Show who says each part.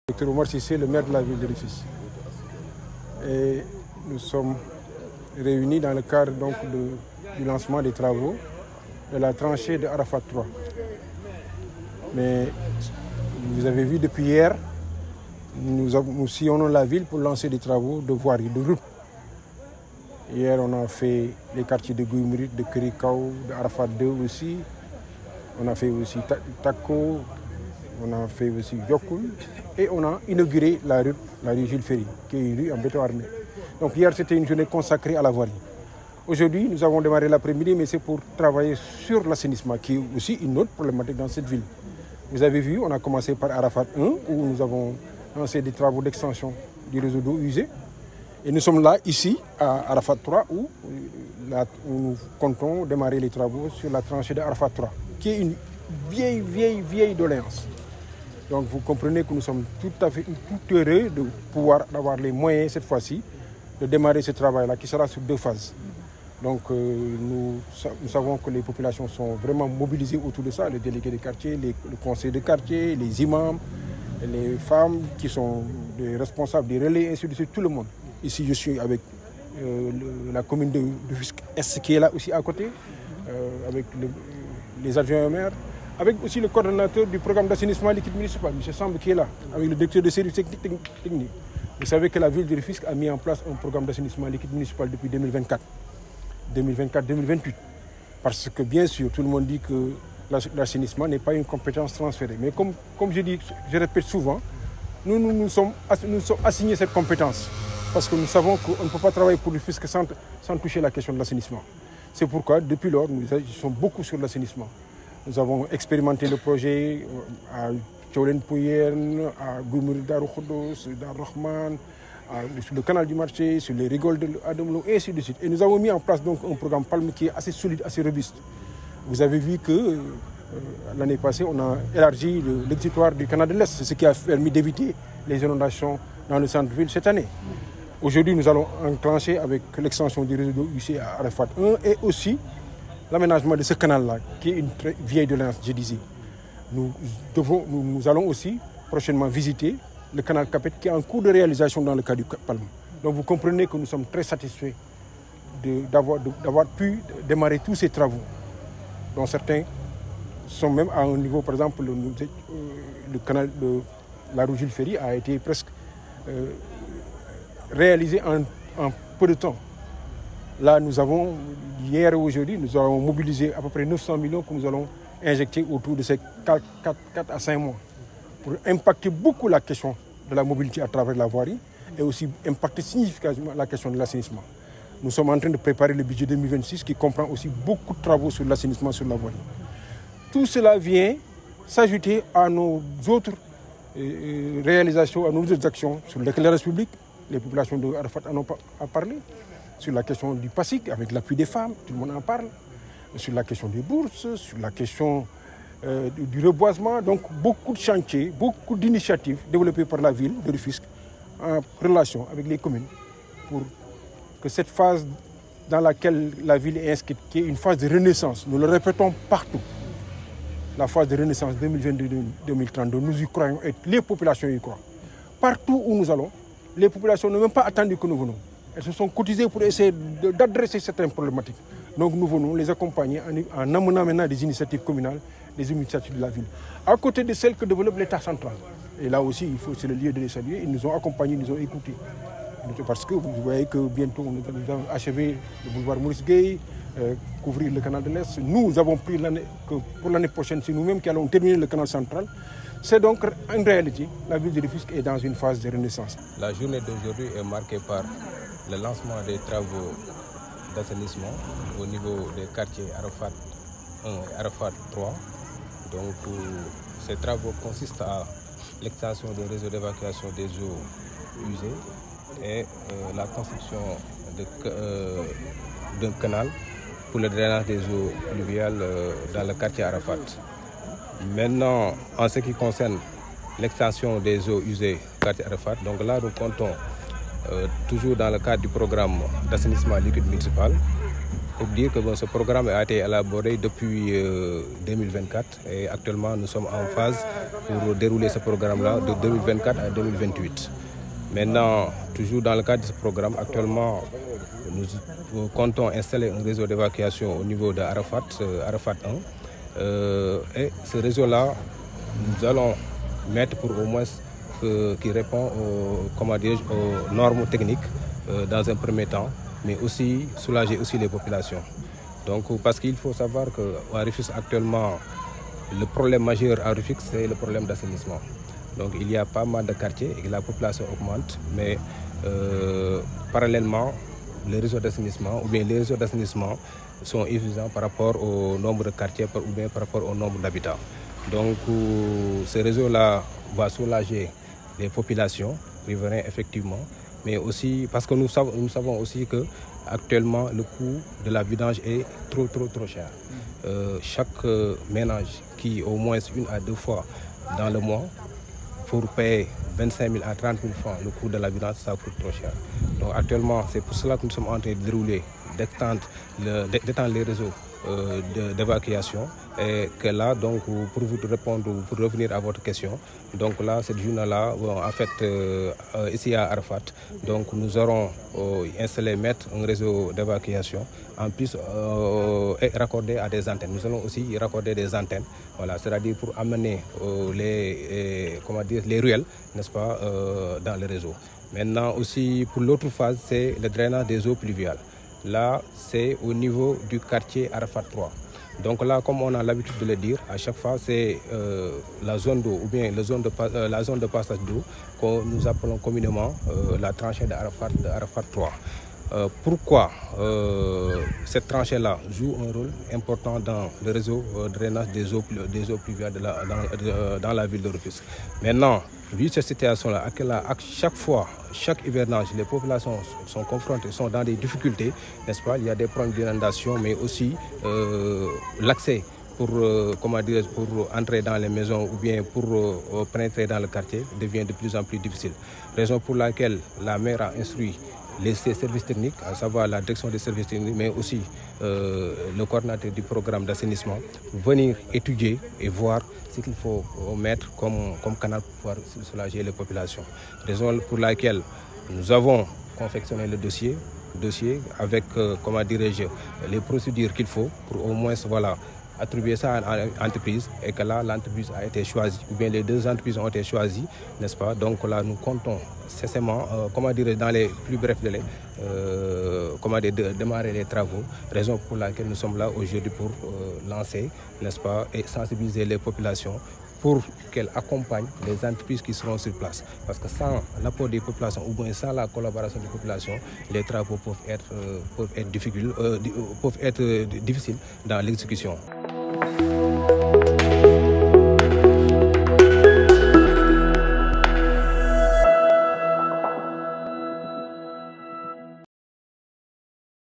Speaker 1: Docteur Omar Cissé, le maire de la ville de Rufisque. Et nous sommes réunis dans le cadre du lancement des travaux de la tranchée de Arafat 3. Mais vous avez vu depuis hier, nous sillonnons la ville pour lancer des travaux de voirie, de route. Hier, on a fait les quartiers de Guymrit, de Kerikao, de Arafat 2 aussi. On a fait aussi Tako, on a fait aussi Yokul. Et on a inauguré la rue Jules Ferry, qui est une rue en béton armé. Donc hier, c'était une journée consacrée à la voirie. Aujourd'hui, nous avons démarré l'après-midi, mais c'est pour travailler sur l'assainissement, qui est aussi une autre problématique dans cette ville. Vous avez vu, on a commencé par Arafat 1, où nous avons lancé des travaux d'extension du réseau d'eau usée. Et nous sommes là, ici, à Arafat 3, où nous comptons démarrer les travaux sur la tranchée de Arafat 3, qui est une vieille doléance. Donc vous comprenez que nous sommes tout heureux de pouvoir avoir les moyens cette fois-ci de démarrer ce travail-là qui sera sur 2 phases. Donc nous savons que les populations sont vraiment mobilisées autour de ça, les délégués des quartiers, le conseil de quartier, les imams, les femmes qui sont des responsables des relais, ainsi de suite, tout le monde. Ici je suis avec la commune de Rufisque-Est qui est là aussi à côté, avec les adjoints au maire, avec aussi le coordonnateur du programme d'assainissement liquide municipal, M. Samb, qui est là, avec le directeur de service technique. Vous savez que la ville de Rufisque a mis en place un programme d'assainissement liquide municipal depuis 2024-2028. Parce que bien sûr, tout le monde dit que l'assainissement n'est pas une compétence transférée. Mais comme je répète souvent, nous sommes assignés cette compétence. Parce que nous savons qu'on ne peut pas travailler pour Rufisque sans toucher la question de l'assainissement. C'est pourquoi, depuis lors, nous agissons beaucoup sur l'assainissement. Nous avons expérimenté le projet à Tcholen Pouyen, à Goumri Darou Khodos, Dar Rahman, sur le canal du marché, sur les rigoles de Ademlo, et ainsi de suite. Et nous avons mis en place donc un programme Palme qui est assez solide, assez robuste. Vous avez vu que l'année passée, on a élargi l'exutoire du canal de l'Est, c'est ce qui a permis d'éviter les inondations dans le centre-ville cette année. Aujourd'hui, nous allons enclencher avec l'extension du réseau d'eau UC à Arafat 1 et aussi l'aménagement de ce canal-là, qui est une très vieille doléance, je disais. Nous allons aussi prochainement visiter le canal Capet qui est en cours de réalisation dans le cas du Palme. Donc vous comprenez que nous sommes très satisfaits d'avoir pu démarrer tous ces travaux, dont certains sont même à un niveau, par exemple, le canal de la rue Jules Ferry a été presque réalisé en peu de temps. Là, hier et aujourd'hui, nous avons mobilisé à peu près 900 millions que nous allons injecter autour de ces 4 à 5 mois pour impacter beaucoup la question de la mobilité à travers la voirie et aussi impacter significativement la question de l'assainissement. Nous sommes en train de préparer le budget 2026 qui comprend aussi beaucoup de travaux sur l'assainissement sur la voirie. Tout cela vient s'ajouter à nos autres réalisations, à nos autres actions sur l'éclairage public. Les populations de Arafat en ont parlé. Sur la question du PASIC, avec l'appui des femmes, tout le monde en parle. Sur la question des bourses, sur la question du reboisement. Donc beaucoup de chantiers, beaucoup d'initiatives développées par la ville de Rufisque en relation avec les communes pour que cette phase dans laquelle la ville est inscrite, qui est une phase de renaissance, nous le répétons partout, la phase de renaissance 2022-2032, nous y croyons et les populations y croient. Partout où nous allons, les populations n'ont même pas attendu que nous venons. Elles se sont cotisées pour essayer d'adresser certaines problématiques. Donc nous venons les accompagner en amenant maintenant des initiatives communales, des initiatives de la ville, à côté de celles que développe l'État central. Et là aussi, c'est le lieu de les saluer. Ils nous ont accompagnés, ils nous ont écoutés. Parce que vous voyez que bientôt nous allons achever le boulevard Maurice Gueye, couvrir le canal de l'Est. Nous avons pris que pour l'année prochaine, c'est nous-mêmes qui allons terminer le canal central. C'est donc en réalité, la ville de Rufisque est dans une phase de renaissance.
Speaker 2: La journée d'aujourd'hui est marquée par le lancement des travaux d'assainissement au niveau des quartiers Arafat 1 et Arafat 3. Donc ces travaux consistent à l'extension des réseaux d'évacuation des eaux usées et la construction d'un canal pour le drainage des eaux pluviales dans le quartier Arafat. Maintenant, en ce qui concerne l'extension des eaux usées du quartier Arafat, donc là nous comptons toujours dans le cadre du programme d'assainissement liquide municipal, pour dire que ce programme a été élaboré depuis 2024 et actuellement nous sommes en phase pour dérouler ce programme-là de 2024 à 2028. Maintenant, toujours dans le cadre de ce programme, actuellement, nous comptons installer un réseau d'évacuation au niveau de Arafat 1. Et ce réseau-là, nous allons mettre pour au moins qui répond aux normes techniques dans un premier temps, mais aussi soulager aussi les populations. Donc, parce qu'il faut savoir qu'à Rufisque actuellement, le problème majeur à Rufisque, c'est le problème d'assainissement. Donc il y a pas mal de quartiers et que la population augmente, mais parallèlement, les réseaux d'assainissement ou bien les réseaux d'assainissement sont insuffisants par rapport au nombre de quartiers ou bien par rapport au nombre d'habitants. Donc ce réseau-là va soulager les populations riveraines effectivement, mais aussi parce que nous savons aussi que actuellement le coût de la vidange est trop cher. Chaque ménage qui au moins 1 à 2 fois dans le mois pour payer 25 000 à 30 000 francs le coût de la vidange, ça coûte trop cher. Donc actuellement, c'est pour cela que nous sommes en train de dérouler, d'étendre les réseaux d'évacuation. Et que là, donc, pour vous répondre, pour revenir à votre question, donc là, cette journée-là, en fait, ici à Arafat, donc nous aurons installé, mettre un réseau d'évacuation, en plus et raccordé à des antennes. Nous allons aussi raccorder des antennes, voilà, c'est-à-dire pour amener les ruelles, n'est-ce pas, dans le réseau. Maintenant aussi, pour l'autre phase, c'est le drainage des eaux pluviales. Là, c'est au niveau du quartier Arafat 3. Donc là, comme on a l'habitude de le dire, à chaque fois, c'est la zone d'eau ou bien la zone de passage d'eau que nous appelons communément la tranchée d'Arafat 3. Pourquoi cette tranchée-là joue un rôle important dans le réseau de drainage des eaux pluviales dans la ville de Rufisque. Maintenant, vu cette situation-là, à chaque fois, chaque hivernage, les populations sont confrontées, sont dans des difficultés, n'est-ce pas? Il y a des problèmes d'inondation, mais aussi l'accès pour entrer dans les maisons ou bien pour pénétrer dans le quartier devient de plus en plus difficile. Raison pour laquelle la maire a instruit les services techniques, à savoir la direction des services techniques, mais aussi le coordinateur du programme d'assainissement, venir étudier et voir ce qu'il faut mettre comme canal pour pouvoir soulager les populations. Raison pour laquelle nous avons confectionné le dossier avec, les procédures qu'il faut pour au moins, voilà, attribuer ça à l'entreprise et que là, l'entreprise a été choisie, ou bien les 2 entreprises ont été choisies, n'est-ce pas? Donc là, nous comptons cessamment, dans les plus brefs délais, démarrer les travaux, raison pour laquelle nous sommes là aujourd'hui pour lancer, n'est-ce pas, et sensibiliser les populations pour qu'elles accompagnent les entreprises qui seront sur place. Parce que sans l'apport des populations ou bien sans la collaboration des populations, les travaux peuvent être difficiles dans l'exécution.